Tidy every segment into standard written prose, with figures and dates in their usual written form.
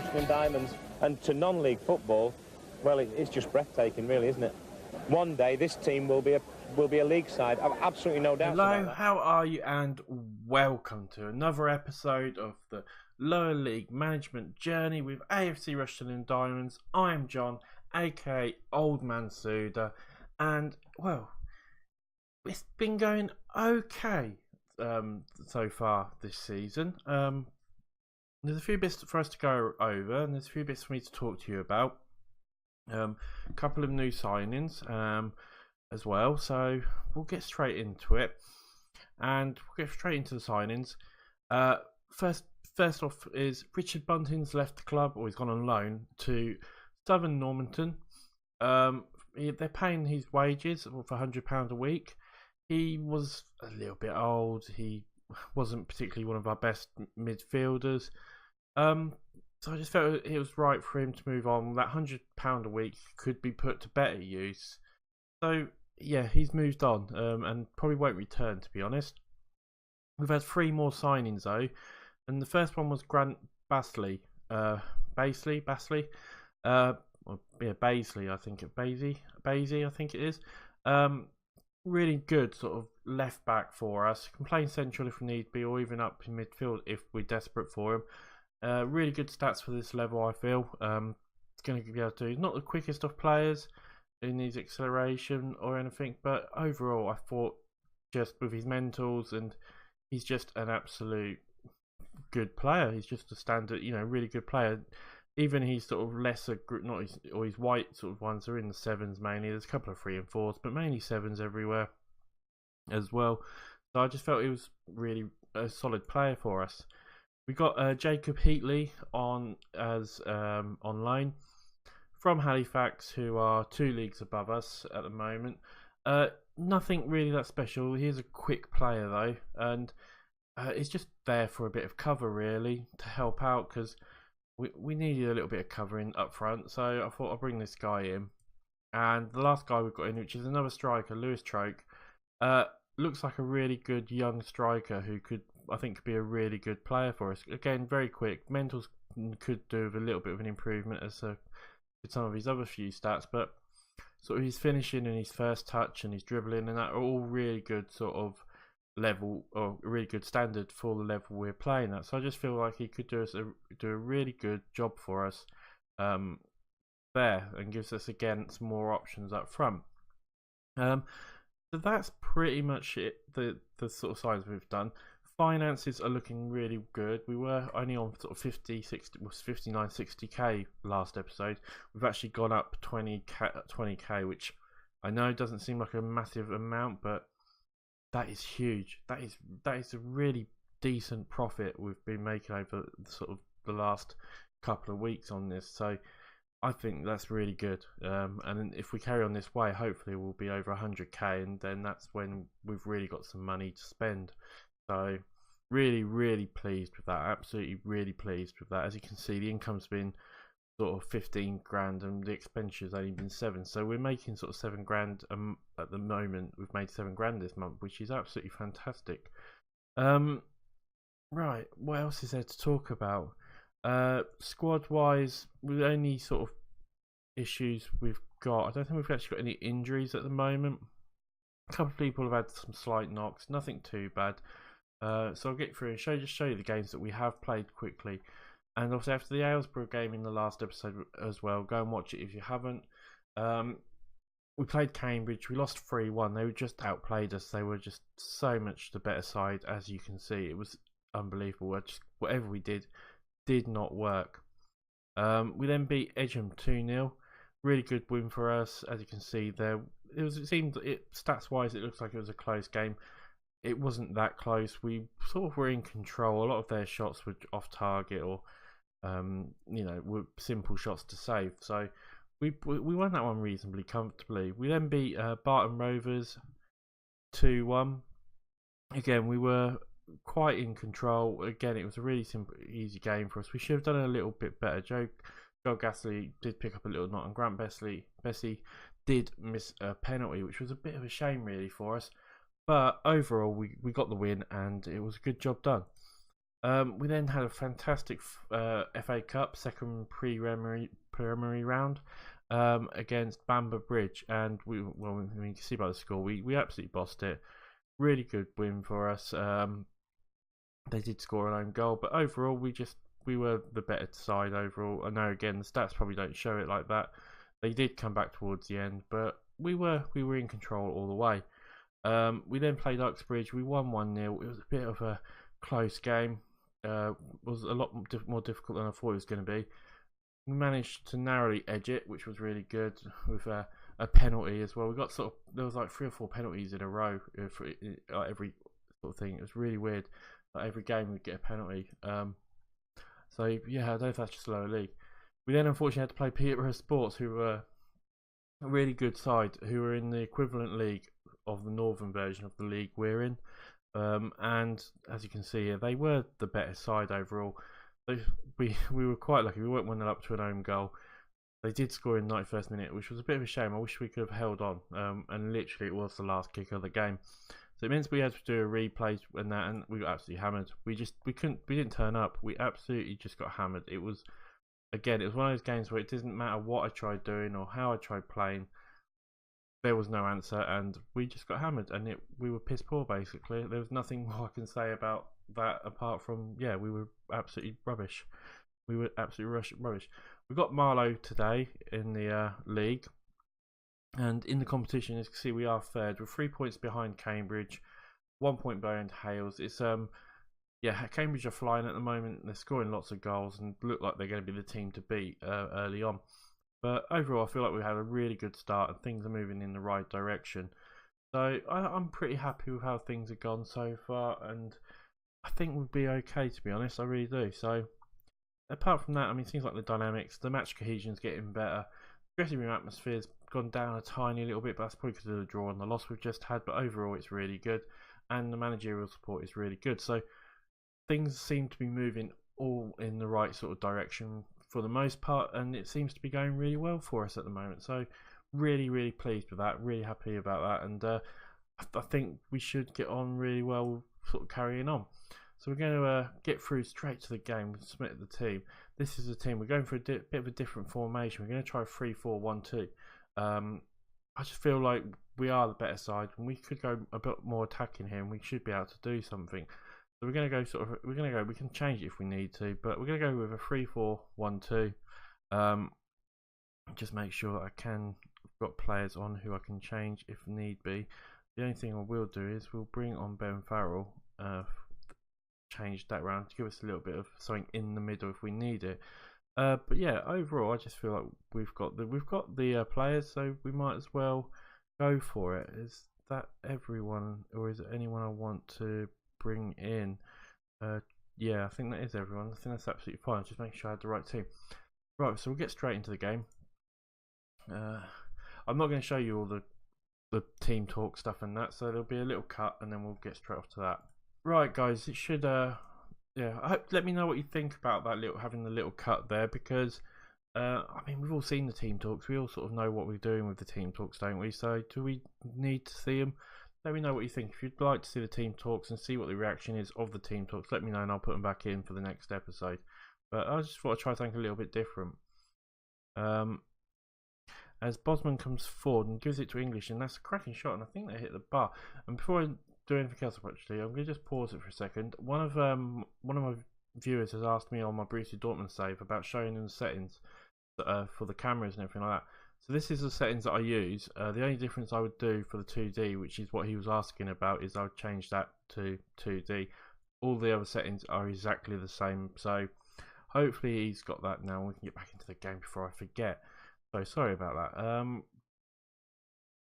Rushden and Diamonds, and to non-league football, well, it's just breathtaking, really, isn't it? One day this team will be a league side. I've absolutely no doubt about Hello, that. how are you? And welcome to another episode of the Lower League Management Journey with AFC Rushden and Diamonds. I'm John, aka Old Man Suda, and well, it's been going okay so far this season. There's a few bits for us to go over, and there's a few bits for me to talk to you about. A couple of new signings as well, so we'll get straight into it, and we'll get straight into the signings. First off is Richard Bunting's left the club, or he's gone on loan to Southern Normanton. They're paying his wages for £100 a week. He was a little bit old. He wasn't particularly one of our best midfielders. So I just felt it was right for him to move on. That £100 a week could be put to better use. So yeah, he's moved on and probably won't return, to be honest. We've had 3 more signings though, and the first one was Grant Basley. Basley, I think it Basie, I think it is. Really good sort of left back for us. Can play central if we need be, or even up in midfield if we're desperate for him. Really good stats for this level, I feel. It's going to be able to do. Not the quickest of players in his acceleration or anything, but overall, I thought just with his mentals, and he's just an absolute good player. He's just a standard, really good player. Even his sort of lesser group, his white sort of ones are in the 7s mainly. There's a couple of 3 and 4s, but mainly 7s everywhere as well. So I just felt he was really a solid player for us. We got Jacob Heatley on as on loan from Halifax, who are 2 leagues above us at the moment. Nothing really that special. He is a quick player though, and he's just there for a bit of cover really to help out, because we needed a little bit of covering up front, so I thought I'd bring this guy in. And the last guy we've got in, which is another striker, Lewis Troke, looks like a really good young striker who I think could be a really good player for us. Again, very quick. Mentals could do with a little bit of an improvement as with some of his other few stats, but sort of his finishing and his first touch and his dribbling and that are all really good sort of level, or a really good standard for the level we're playing at. So I just feel like he could do a really good job for us there, and gives us again some more options up front. So that's pretty much it. The sort of signs we've done. Finances are looking really good. We were only on sort of 59, 60k last episode. We've actually gone up 20k, which I know doesn't seem like a massive amount, but that is huge. That is a really decent profit we've been making over sort of the last couple of weeks on this. So I think that's really good. And if we carry on this way, hopefully we'll be over 100k, and then that's when we've really got some money to spend. So really, really pleased with that. Absolutely really pleased with that. As you can see, the income's been sort of 15 grand and the expenditure's only been 7, so we're making sort of 7 grand at the moment. We've made 7 grand this month, which is absolutely fantastic. Right, what else is there to talk about? Squad wise, with any sort of issues we've got, I don't think we've actually got any injuries at the moment. A couple of people have had some slight knocks, nothing too bad. So I'll get through and show you the games that we have played quickly. And also after the Aylesbury game in the last episode as well, go and watch it if you haven't. We played Cambridge, we lost 3-1. They were just outplayed us. They were just so much the better side, as you can see. It was unbelievable. Whatever we did not work. We then beat Edgham 2-0. Really good win for us, as you can see there. Stats wise, it looks like it was a close game. It wasn't that close. We sort of were in control. A lot of their shots were off target, or were simple shots to save. So we won that one reasonably comfortably. We then beat Barton Rovers 2-1. Again, we were quite in control. Again, it was a really simple, easy game for us. We should have done a little bit better. Joe Gasly did pick up a little knot, and Grant Bessie did miss a penalty, which was a bit of a shame really for us. But overall, we got the win, and it was a good job done. We then had a fantastic FA Cup second preliminary round against Bamber Bridge, and you can see by the score, we absolutely bossed it. Really good win for us. They did score an own goal, but overall we were the better side overall. I know again the stats probably don't show it like that. They did come back towards the end, but we were in control all the way. We then played Uxbridge. We won 1-0. It was a bit of a close game. Was a lot more difficult than I thought it was going to be. We managed to narrowly edge it, which was really good, with a penalty as well. We got there was like 3 or 4 penalties in a row for every sort of thing. It was really weird. Like every game we'd get a penalty. So yeah, I don't know if that's just lower league. We then unfortunately had to play Peterborough Sports, who were a really good side, who were in the equivalent league of the northern version of the league we're in. And as you can see here, they were the better side overall. We were quite lucky. We weren't 1-0 up to an own goal. They did score in the 91st minute, which was a bit of a shame. I wish we could have held on. And literally, it was the last kick of the game. So it means we had to do a replay and that, and we got absolutely hammered. We didn't turn up. We absolutely just got hammered. It was one of those games where it doesn't matter what I tried doing or how I tried playing. There was no answer, and we just got hammered, and we were piss poor basically. There was nothing more I can say about that apart from we were absolutely rubbish. We were absolutely rubbish. We got Marlow today in the league, and in the competition, as you can see, we are third. We're 3 points behind Cambridge, 1 point behind Hales. It's Cambridge are flying at the moment. They're scoring lots of goals and look like they're going to be the team to beat early on. But overall, I feel like we had a really good start and things are moving in the right direction. So I'm pretty happy with how things have gone so far, and I think we'll be okay, to be honest. I really do. So apart from that, I mean, things like the dynamics, the match cohesion's getting better. The dressing room atmosphere's gone down a tiny little bit, but that's probably because of the draw and the loss we've just had. But overall, it's really good, and the managerial support is really good. So things seem to be moving all in the right sort of direction for the most part, and it seems to be going really well for us at the moment. So really, really pleased with that. Really happy about that, and I think we should get on really well, sort of carrying on. So we're going to get through straight to the game. We'll submit the team. This is the team. We're going for a bit of a different formation. We're going to try 3-4-1-2. I just feel like we are the better side, and we could go a bit more attacking here, and we should be able to do something. So we're going to go we can change it if we need to, but we're going to go with a 3-4-1-2. Just make sure that I've got players on who I can change if need be. The only thing I will do is we'll bring on Ben Farrell, change that round to give us a little bit of something in the middle if we need it. But yeah, overall, I just feel like we've got the players, so we might as well go for it. Is that everyone, or is it anyone I want to bring in? Yeah, I think that is everyone. I think that's absolutely fine. Just make sure I had the right team. Right, so we'll get straight into the game. I'm not going to show you all the team talk stuff and that, so there'll be a little cut, and then we'll get straight off to that. Right, guys, it should let me know what you think about that having the little cut there, because I mean, we've all seen the team talks. We all sort of know what we're doing with the team talks, don't we? So do we need to see them? Let me know what you think. If you'd like to see the team talks and see what the reaction is of the team talks, let me know and I'll put them back in for the next episode. But I just thought I'd try something a little bit different. As Bosman comes forward and gives it to English, and that's a cracking shot, and I think they hit the bar. And before I do anything else, actually, I'm going to just pause it for a second. One of my viewers has asked me on my Borussia Dortmund save about showing them the settings for the cameras and everything like that. So this is the settings that I use. The only difference I would do for the 2D, which is what he was asking about, is I would change that to 2D. All the other settings are exactly the same. So hopefully he's got that now and we can get back into the game before I forget. So sorry about that.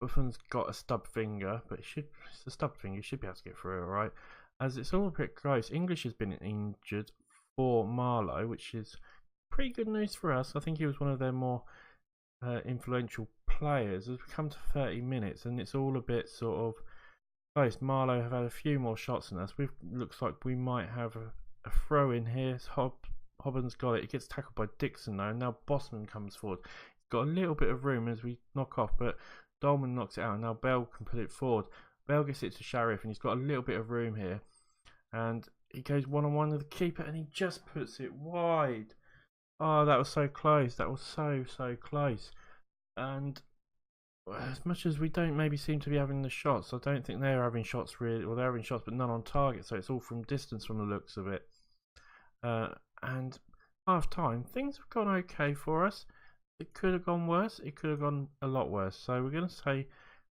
Buffon's got a stub finger, but it's a stub finger. You should be able to get through it, alright. As it's all a bit close. English has been injured for Marlow, which is pretty good news for us. I think he was one of their more influential players. As we come to 30 minutes, and it's all a bit sort of close. Marlow have had a few more shots than us. Looks like we might have a throw in here. Hobbins got it. It gets tackled by Dixon though. And now Bosman comes forward. He's got a little bit of room as we knock off, but Dolman knocks it out, and now Bell can put it forward. Bell gets it to Sharif, and he's got a little bit of room here. And he goes one-on-one with the keeper and he just puts it wide. Oh, that was so close. That was so close. And as much as we don't maybe seem to be having the shots, I don't think they're having shots really. Well, they're having shots, but none on target. So it's all from distance from the looks of it. And half time, things have gone okay for us. It could have gone worse. It could have gone a lot worse. So we're going to say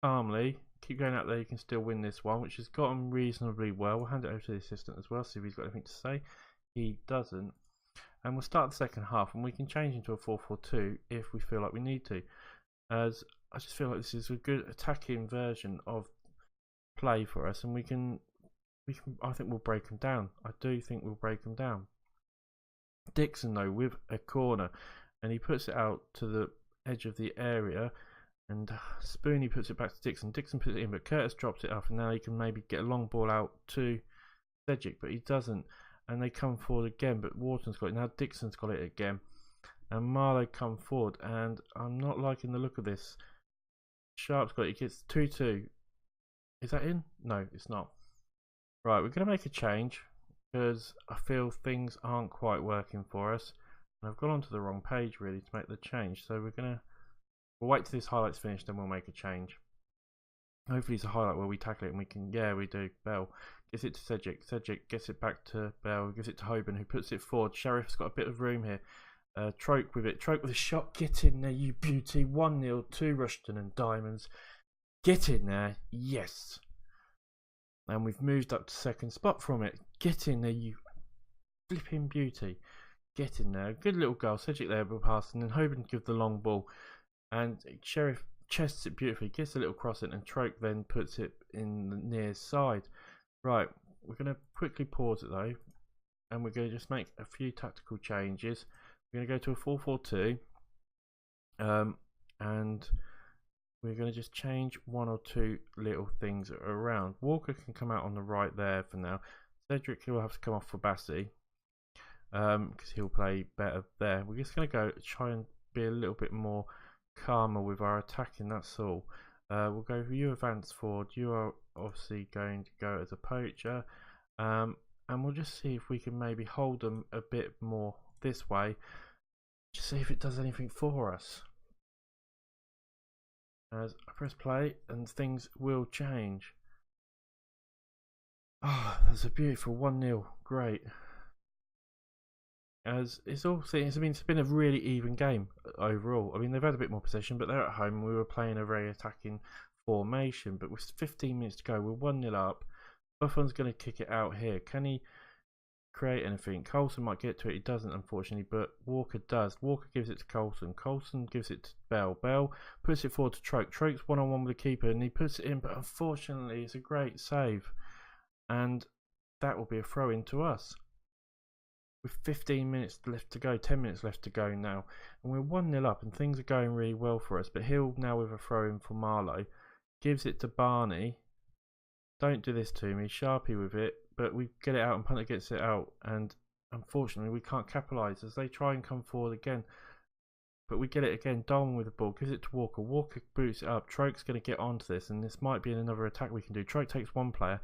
calmly, keep going out there. You can still win this one, which has gotten reasonably well. We'll hand it over to the assistant as well, see if he's got anything to say. He doesn't. And we'll start the second half, and we can change into a 4-4-2 if we feel like we need to. As I just feel like this is a good attacking version of play for us, and we can. I think we'll break them down. I do think we'll break them down. Dixon though with a corner, and he puts it out to the edge of the area, and Spoonie puts it back to Dixon. Dixon puts it in, but Curtis drops it up, and now he can maybe get a long ball out to Cedric, but he doesn't. And they come forward again, but Wharton's got it. Now Dixon's got it again. And Marlow come forward, and I'm not liking the look of this. Sharp's got it. He gets 2-2. Is that in? No, it's not. Right, we're going to make a change because I feel things aren't quite working for us. And I've gone onto the wrong page really to make the change. So we'll wait till this highlight's finished, then we'll make a change. Hopefully it's a highlight where we tackle it and we can, yeah, we do. Bell gives it to Cedric. Cedric gets it back to Bell, gives it to Hoban, who puts it forward. Sheriff's got a bit of room here. Troke with it. Troke with a shot. Get in there, you beauty. 1-0 to Rushden and Diamonds. Get in there. Yes. And we've moved up to second spot from it. Get in there, you flipping beauty. Get in there. Good little goal. Cedric there with a pass, and then Hoban gives the long ball. And Sheriff chests it beautifully. Gets a little cross in, and Troke then puts it in the near side. Right. We're going to quickly pause it though. And we're going to just make a few tactical changes. We're going to go to a 4-4-2, and we're going to just change one or two little things around. Walker can come out on the right there for now. Cedric will have to come off for Bassi because he'll play better there. We're just going to go try and be a little bit more calmer with our attacking, that's all. We'll go for you, advance forward. You are obviously going to go as a poacher, and we'll just see if we can maybe hold them a bit more this way. Just see if it does anything for us. As I press play, and things will change. Oh, that's a beautiful 1-0. Great. As it's been a really even game overall. I mean, they've had a bit more possession, but they're at home. We were playing a very attacking formation, but with 15 minutes to go, we're 1-0 up. Buffon's going to kick it out here. Can he create anything? Coulson might get to it. He doesn't, unfortunately, but Walker does. Walker gives it to Coulson. Coulson gives it to Bell. Bell puts it forward to Troke. Troke's one-on-one with the keeper, and he puts it in, but unfortunately, it's a great save. And that will be a throw-in to us. With 15 minutes left to go, 10 minutes left to go now. And we're 1-0 up, and things are going really well for us. But Hill now with a throw-in for Marlow. Gives it to Barney. Don't do this to me. Sharpie with it. But we get it out and Punter gets it out, and unfortunately we can't capitalise as they try and come forward again. But we get it again. Dolman with the ball, gives it to Walker. Walker boots it up. Troke's going to get onto this, and this might be another attack we can do. Troke takes one player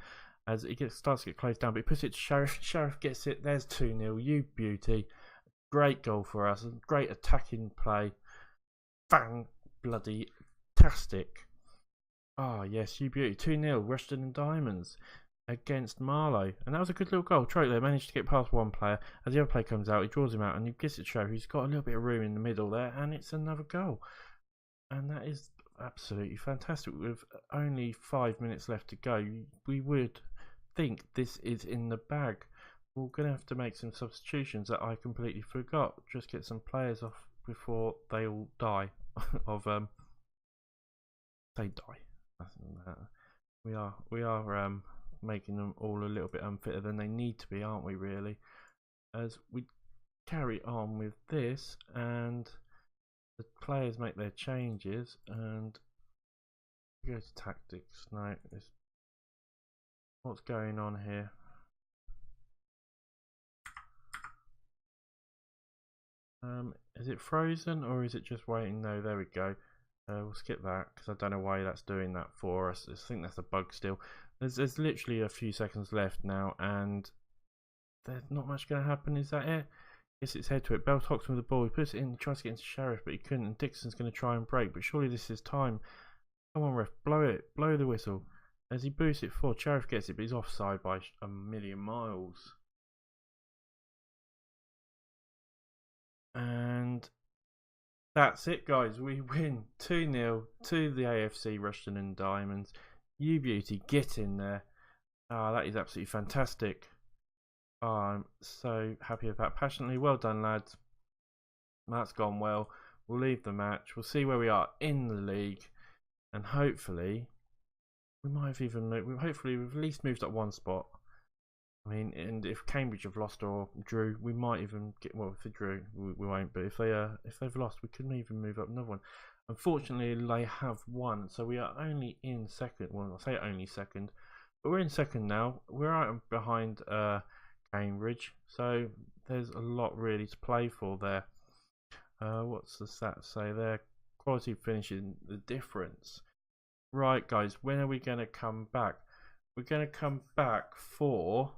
as he starts to get closed down, but he puts it to Sheriff. Sheriff gets it. There's 2-0. You beauty. Great goal for us. Great attacking play. Bang. Bloody tastic. Ah, yes, you beauty. 2-0. Rushden and Diamonds against Marlow, and that was a good little goal. Troke there managed to get past one player. As the other player comes out, he draws him out and he gets it to Sheriff. He's got a little bit of room in the middle there, and it's another goal. And that is absolutely fantastic. With only 5 minutes left to go, we would think this is in the bag. We're going to have to make some substitutions that I completely forgot. Just get some players off before they all die of they die. We are making them all a little bit unfitter than they need to be, aren't we, really? As we carry on with this, and the players make their changes, and we go to tactics. No, what's going on here? Is it frozen or is it just waiting? No, there we go. We'll skip that because I don't know why that's doing that for us. I think that's a bug still. There's literally a few seconds left now, and there's not much going to happen. Is that it? Yes, it's head to it. Bell talks with the ball. He puts it in, tries to get into Sheriff, but he couldn't. And Dixon's going to try and break, but surely this is time. Come on, ref, blow it. Blow the whistle. As he boosts it forward, Sheriff gets it, but he's offside by a million miles. And that's it, guys. We win 2-0 to the AFC Rushden and Diamonds. You beauty, get in there. That is absolutely fantastic. I'm so happy with that. Passionately, well done, lads. That's gone well. We'll leave the match. We'll see where we are in the league, and hopefully, we might have even moved. Hopefully, we've at least moved up one spot. I mean, and if Cambridge have lost or drew, we might even get. Well, if they drew, we won't. But if they've lost, we couldn't even move up another one. Unfortunately, they have won, so we are only in second. Well, I say only second, but we're in second now. We're out behind Cambridge, so there's a lot really to play for there. What's the stats say there? Quality finishing the difference. Right, guys, when are we going to come back? We're going to come back for.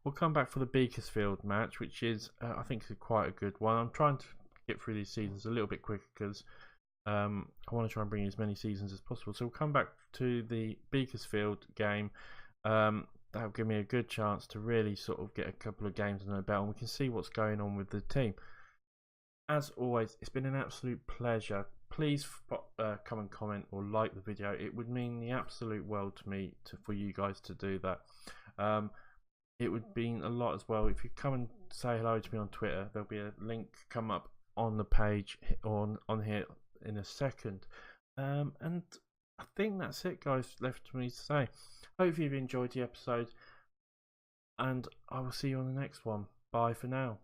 We'll come back for the Beaconsfield match, which is I think is quite a good one. I'm trying to get through these seasons a little bit quicker because I want to try and bring as many seasons as possible. So we'll come back to the Beaconsfield game. That'll give me a good chance to really sort of get a couple of games under the belt, and we can see what's going on with the team. As always, it's been an absolute pleasure. Please come and comment or like the video. It would mean the absolute world to me for you guys to do that. It would mean a lot as well if you come and say hello to me on Twitter. There'll be a link come up on the page on here in a second. And I think that's it, guys, left for me to say. Hope you've enjoyed the episode, and I will see you on the next one. Bye for now.